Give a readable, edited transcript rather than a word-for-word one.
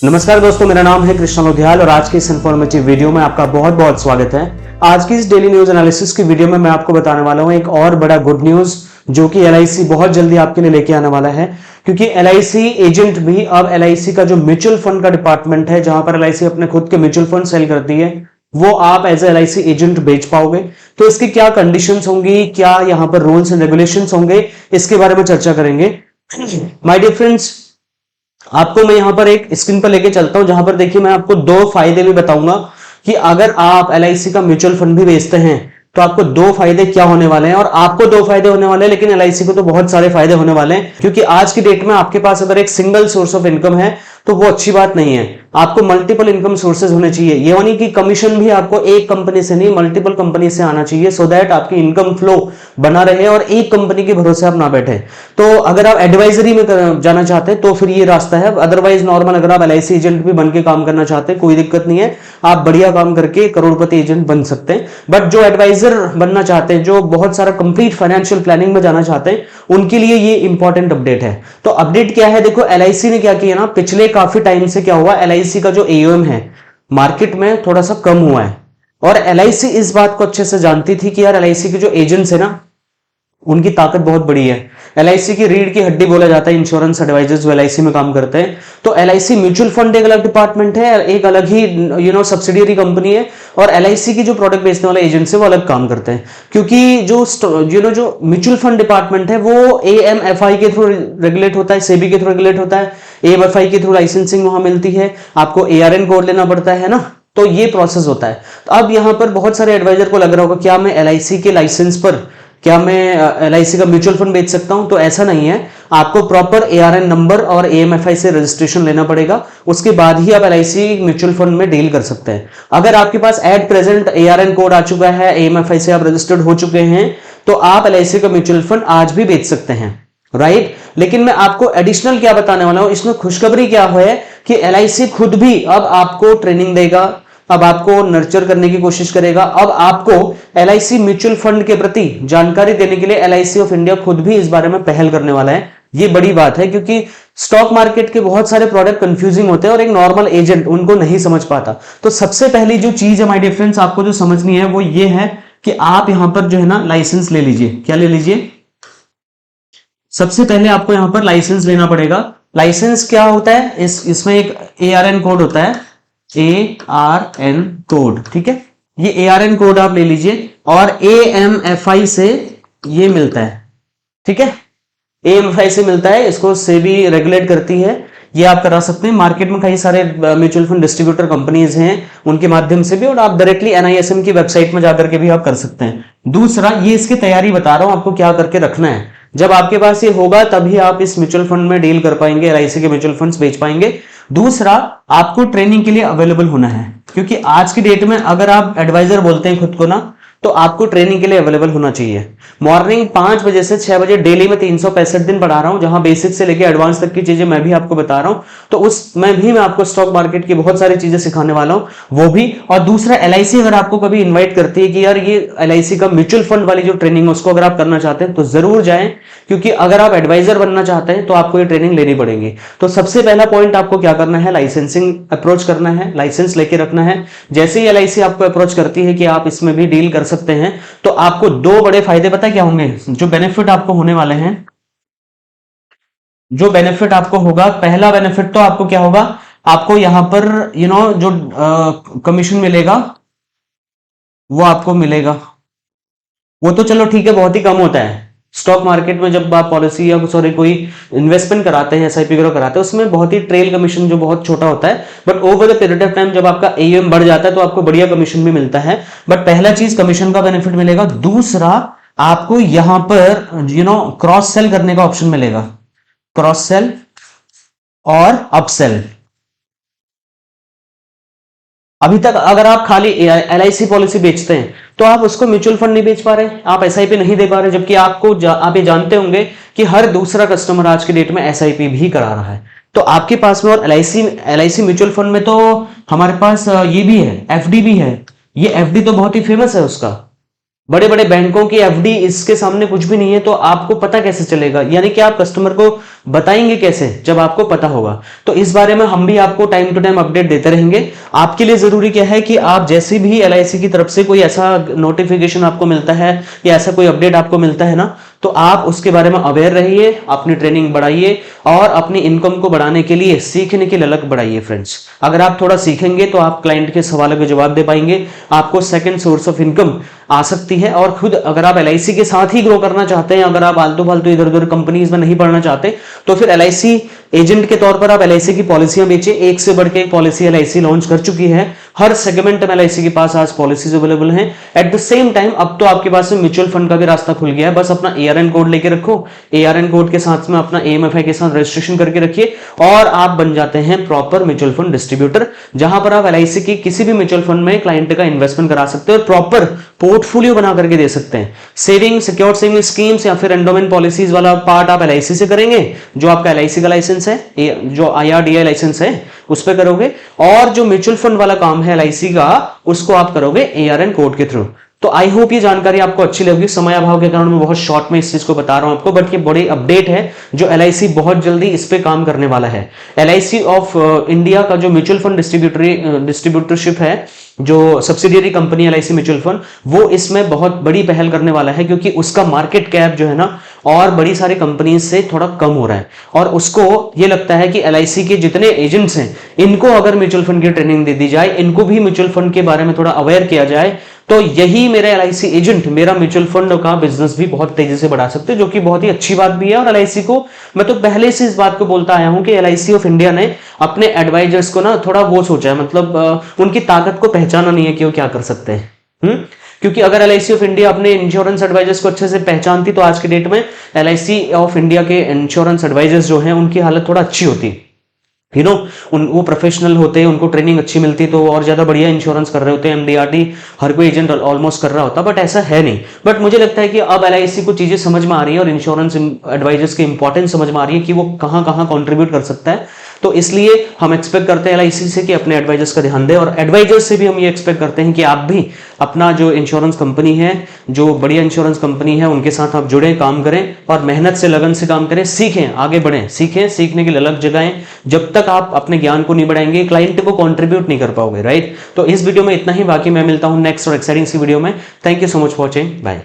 नमस्कार दोस्तों, मेरा नाम है कृष्ण लोधियाल और आज की इस इन्फॉर्मेटिव वीडियो में आपका बहुत बहुत स्वागत है। आज की इस डेली न्यूज एनालिसिस की वीडियो में मैं आपको बताने वाला हूं एक और बड़ा गुड न्यूज जो कि एलआईसी बहुत जल्दी आपके लिए लेके आने वाला है, क्योंकि एलआईसी एजेंट भी अब एलआईसी का जो म्यूचुअल फंड का डिपार्टमेंट है, जहां पर एलआईसी अपने खुद के म्यूचुअल फंड सेल करती है, वो आप एज एलआईसी एजेंट बेच पाओगे। तो इसकी क्या कंडीशंस होंगी, क्या यहां पर रूल्स एंड रेगुलेशंस होंगे, इसके बारे में चर्चा करेंगे। माय डियर फ्रेंड्स, आपको मैं यहां पर एक स्क्रीन पर लेके चलता हूं, जहां पर देखिए मैं आपको दो फायदे भी बताऊंगा कि अगर आप एलआईसी का म्यूचुअल फंड भी बेचते हैं तो आपको दो फायदे क्या होने वाले हैं। और आपको दो फायदे होने वाले हैं, लेकिन एलआईसी को तो बहुत सारे फायदे होने वाले हैं, क्योंकि आज की डेट में आपके पास अगर एक सिंगल सोर्स ऑफ इनकम है तो वो अच्छी बात नहीं है। आपको मल्टीपल इनकम सोर्सेज होने चाहिए। ये यानी कि कमीशन भी आपको एक कंपनी से नहीं, मल्टीपल कंपनी से आना चाहिए, सो दैट आपकी इनकम फ्लो बना रहे और एक कंपनी के भरोसे आप ना बैठे। तो अगर आप एडवाइजरी में जाना चाहते हैं तो फिर ये रास्ता है। अदरवाइज नॉर्मल अगर आप एलआईसी एजेंट भी बन के काम करना चाहते हैं, कोई दिक्कत नहीं है, आप बढ़िया काम करके करोड़पति एजेंट बन सकते हैं। बट जो एडवाइजर बनना चाहते हैं, जो बहुत सारा कंप्लीट फाइनेंशियल प्लानिंग में जाना चाहते हैं, उनके लिए ये इंपॉर्टेंट अपडेट है। तो अपडेट क्या है, देखो एलआईसी ने क्या किया ना, पिछले काफी टाइम से क्या हुआ, एलआईसी का जो एयूएम है मार्केट में थोड़ा सा कम हुआ है। और एलआईसी इस बात को अच्छे से जानती थी कि यार एलआईसी के जो एजेंट्स है ना, उनकी ताकत बहुत बड़ी है। एलआईसी की रीढ़ की हड्डी बोला जाता है इंश्योरेंस एडवाइजर्स जो एलआईसी में काम करते हैं। तो एलआईसी म्यूचुअल फंड एक अलग डिपार्टमेंट है, एक अलग ही सब्सिडियरी कंपनी है, और एलआईसी की जो प्रोडक्ट बेचने वाले एजेंट्स है वो अलग काम करते हैं। क्योंकि जो जो म्यूचुअल फंड डिपार्टमेंट है वो एएमएफआई के थ्रू रेगुलेट होता है, सेबी के थ्रू रेगुलेट होता है, एएमएफआई के थ्रू लाइसेंसिंग वहां मिलती है, आपको एआरएन कोड लेना पड़ता है ना, तो ये प्रोसेस होता है। तो अब यहां पर बहुत सारे एडवाइजर को लग रहा होगा क्या मैं एलआईसी के लाइसेंस पर, क्या मैं एलआईसी का म्यूचुअल फंड बेच सकता हूं? तो ऐसा नहीं है। आपको प्रॉपर एआरएन नंबर और एएमएफआई से रजिस्ट्रेशन लेना पड़ेगा, उसके बाद ही आप एलआईसी म्यूचुअल फंड में डील कर सकते हैं। अगर आपके पास एट प्रेजेंट एआरएन कोड आ चुका है, एएमएफआई से आप रजिस्टर्ड हो चुके हैं, तो आप एलआईसी का म्यूचुअल फंड आज भी बेच सकते हैं, राइट। लेकिन मैं आपको एडिशनल क्या बताने वाला हूं, इसमें खुशखबरी क्या है कि एलआईसी खुद भी अब आपको ट्रेनिंग देगा, अब आपको नर्चर करने की कोशिश करेगा। अब आपको एलआईसी म्यूचुअल फंड के प्रति जानकारी देने के लिए एलआईसी ऑफ इंडिया खुद भी इस बारे में पहल करने वाला है। ये बड़ी बात है, क्योंकि स्टॉक मार्केट के बहुत सारे प्रोडक्ट कंफ्यूजिंग होते हैं और एक नॉर्मल एजेंट उनको नहीं समझ पाता। तो सबसे पहली जो चीज है माय डियर फ्रेंड्स, आपको जो समझनी है वो ये है कि आप यहां पर जो है ना लाइसेंस ले लीजिए। क्या ले लीजिए? सबसे पहले आपको यहां पर लाइसेंस लेना पड़ेगा। लाइसेंस क्या होता है, इसमें एक एआरएन कोड होता है, एआरएन कोड, ठीक है। ये एआरएन कोड आप ले लीजिए और एएमएफआई से ये मिलता है, ठीक है। एएमएफआई से मिलता है, इसको सेबी रेगुलेट करती है। ये आप करा सकते हैं। मार्केट में कई सारे म्यूचुअल फंड डिस्ट्रीब्यूटर कंपनीज हैं, उनके माध्यम से भी, और आप डायरेक्टली एनआईएसएम की वेबसाइट में जाकर के भी आप कर सकते हैं। दूसरा, ये इसकी तैयारी बता रहा हूं आपको क्या करके रखना है। जब आपके पास ये होगा तभी आप इस म्यूचुअल फंड में डील कर पाएंगे, एलआईसी के म्यूचुअल फंड्स बेच पाएंगे। दूसरा, आपको ट्रेनिंग के लिए अवेलेबल होना है, क्योंकि आज की डेट में अगर आप एडवाइजर बोलते हैं खुद को ना, तो आपको ट्रेनिंग के लिए अवेलेबल होना चाहिए। मॉर्निंग 5 बजे से 6 बजे डेली में 365 दिन पढ़ा रहा हूं, जहां बेसिक से लेकर एडवांस तक की चीजें मैं भी आपको बता रहा हूं। तो उसमें भी मैं आपको स्टॉक मार्केट की बहुत सारी चीजें सिखाने वाला हूं, वो भी। और दूसरा, एलआईसी अगर आपको कभी इन्वाइट करती है कि यार ये एलआईसी का म्यूचुअल फंड वाली जो ट्रेनिंग है उसको अगर आप करना चाहते हैं तो जरूर जाएं, क्योंकि अगर आप एडवाइजर बनना चाहते हैं तो आपको ये ट्रेनिंग लेनी पड़ेगी। तो सबसे पहला पॉइंट आपको क्या करना है, लाइसेंसिंग अप्रोच करना है, लाइसेंस लेके रखना है। जैसे ही एलआईसी आपको अप्रोच करती है कि आप इसमें भी डील कर सकते हैं, तो आपको दो बड़े फायदे पता है क्या होंगे, जो बेनिफिट आपको होने वाले हैं। जो बेनिफिट आपको होगा, पहला बेनिफिट तो आपको क्या होगा, आपको यहां पर जो कमीशन मिलेगा वो आपको मिलेगा। वो तो चलो ठीक है, बहुत ही कम होता है। स्टॉक मार्केट में जब आप पॉलिसी या कोई इन्वेस्टमेंट कराते हैं, एसआईपी वगैरह कराते हैं, उसमें बहुत ही ट्रेल कमीशन जो बहुत छोटा होता है। But over the period of time जब आपका एयूएम बढ़ जाता है तो आपको बढ़िया कमीशन भी मिलता है। बट पहला चीज कमीशन का बेनिफिट मिलेगा। दूसरा, आपको यहां पर क्रॉस सेल करने का ऑप्शन मिलेगा, क्रॉस सेल और अपसेल। अभी तक अगर आप खाली एलआईसी पॉलिसी बेचते हैं तो आप उसको म्यूचुअल फंड नहीं बेच पा रहे, आप एसआईपी नहीं दे पा रहे, जबकि आप ये जानते होंगे कि हर दूसरा कस्टमर आज की डेट में एसआईपी भी करा रहा है। तो आपके पास में, और एलआईसी म्यूचुअल फंड में तो हमारे पास ये भी है, एफडी भी है। ये एफडी तो बहुत ही फेमस है उसका, बड़े बड़े बैंकों की एफडी इसके सामने कुछ भी नहीं है। तो आपको पता कैसे चलेगा, यानी कि आप कस्टमर को बताएंगे कैसे, जब आपको पता होगा। तो इस बारे में हम भी आपको टाइम टू टाइम अपडेट देते रहेंगे। आपके लिए जरूरी क्या है कि आप जैसे भी LIC की तरफ से कोई ऐसा नोटिफिकेशन आपको मिलता है या ऐसा कोई अपडेट आपको मिलता है ना, तो आप उसके बारे में अवेयर रहिए, अपनी ट्रेनिंग बढ़ाइए और अपनी इनकम को बढ़ाने के लिए सीखने की ललक बढ़ाइए फ्रेंड्स। अगर आप थोड़ा सीखेंगे तो आप क्लाइंट के सवालों के जवाब दे पाएंगे, आपको सेकंड सोर्स ऑफ इनकम आ सकती है। और खुद अगर आप LIC के साथ ही ग्रो करना चाहते हैं, अगर आप आलतू फालतू इधर उधर कंपनीज में नहीं पढ़ना चाहते, तो फिर LIC एजेंट के तौर पर आप LIC की पॉलिसियां बेचिए। एक से बढ़ के एक पॉलिसी LIC लॉन्च कर चुकी है, हर सेगमेंट में LIC के पास आज पॉलिसीज अवेलेबल हैं। एट द सेम टाइम अब तो आपके पास में म्यूचुअल फंड का भी रास्ता खुल गया है, बस अपना ARN कोड लेके रखो, ARN कोड के साथ में अपना AMFI के साथ रजिस्ट्रेशन करके रखिए और आप बन जाते हैं प्रॉपर म्यूचुअल फंड डिस्ट्रीब्यूटर, जहां पर आप LIC की किसी भी म्यूचुअल फंड में क्लाइंट का इन्वेस्टमेंट करा सकते हो और प्रॉपर पोर्टफोलियो बना करके दे सकते हैं। सेविंग, सिक्योर्ड सेविंग स्कीम्स या फिर एंडोमेंट पॉलिसीज वाला पार्ट आप LIC से करेंगे, जो आपका LIC का लाइसेंस है, जो IRDAI लाइसेंस है उस पर करोगे, और जो म्यूचुअल फंड वाला काम है LIC का, उसको आप करोगे ARN कोड के थ्रू। तो आई होप ये जानकारी आपको अच्छी लगी। समय अभाव के कारण मैं बहुत शॉर्ट में इस चीज को बता रहा हूं आपको, बट ये बड़ी अपडेट है जो LIC बहुत जल्दी इस पे काम करने वाला है। LIC ऑफ इंडिया का जो म्यूचुअल फंड डिस्ट्रीब्यूटरशिप है, जो subsidiary company LIC mutual fund, वो इसमें बहुत बड़ी पहल करने वाला है, क्योंकि उसका मार्केट कैप जो है ना और बड़ी सारी कंपनीज से थोड़ा कम हो रहा है, और उसको ये लगता है कि LIC के जितने एजेंट्स हैं इनको अगर म्यूचुअल फंड की ट्रेनिंग दे दी जाए, इनको भी म्यूचुअल फंड के बारे में थोड़ा अवेयर किया जाए, तो यही मेरे LIC एजेंट मेरा म्यूचुअल फंड का बिजनेस भी बहुत तेजी से बढ़ा सकते हैं, जो कि बहुत ही अच्छी बात भी है। और LIC को मैं तो पहले से इस बात को बोलता आया हूं कि LIC ऑफ इंडिया ने अपने एडवाइजर्स को ना थोड़ा वो सोचा है, मतलब उनकी ताकत को पहचाना नहीं है कि वो क्या कर सकते हैं। क्योंकि अगर LIC ऑफ इंडिया अपने इंश्योरेंस एडवाइजर्स को अच्छे से पहचानती, तो आज के डेट में LIC ऑफ इंडिया के इंश्योरेंस एडवाइजर्स जो हैं उनकी हालत थोड़ा अच्छी होती। वो प्रोफेशनल होते हैं, उनको ट्रेनिंग अच्छी मिलती, तो और ज्यादा बढ़िया इंश्योरेंस कर रहे होते हैं। MDRT हर कोई एजेंट ऑलमोस्ट कर रहा होता, बट ऐसा है नहीं। बट मुझे लगता है कि अब LIC को चीजें समझ में आ रही है और इंश्योरेंस एडवाइजर्स की इंपॉर्टेंस समझ में आ रही है कि वो कहां कहां कंट्रीब्यूट कर सकता है। तो इसलिए हम एक्सपेक्ट करते हैं LIC से कि अपने एडवाइजर्स का ध्यान दें, और एडवाइजर्स से भी हम ये एक्सपेक्ट करते हैं कि आप भी अपना जो इंश्योरेंस कंपनी है, जो बढ़िया इंश्योरेंस कंपनी है, उनके साथ आप जुड़े, काम करें और मेहनत से, लगन से काम करें, सीखें, आगे बढ़ें, सीखें, सीखने की ललक जगाएं। जब तक आप अपने ज्ञान को नहीं बढ़ाएंगे, क्लाइंट को कंट्रीब्यूट नहीं कर पाओगे, राइट। तो इस वीडियो में इतना ही, बाकी मैं मिलता हूं नेक्स्ट और एक्साइटिंग सी वीडियो में। Thank you so much for watching, bye.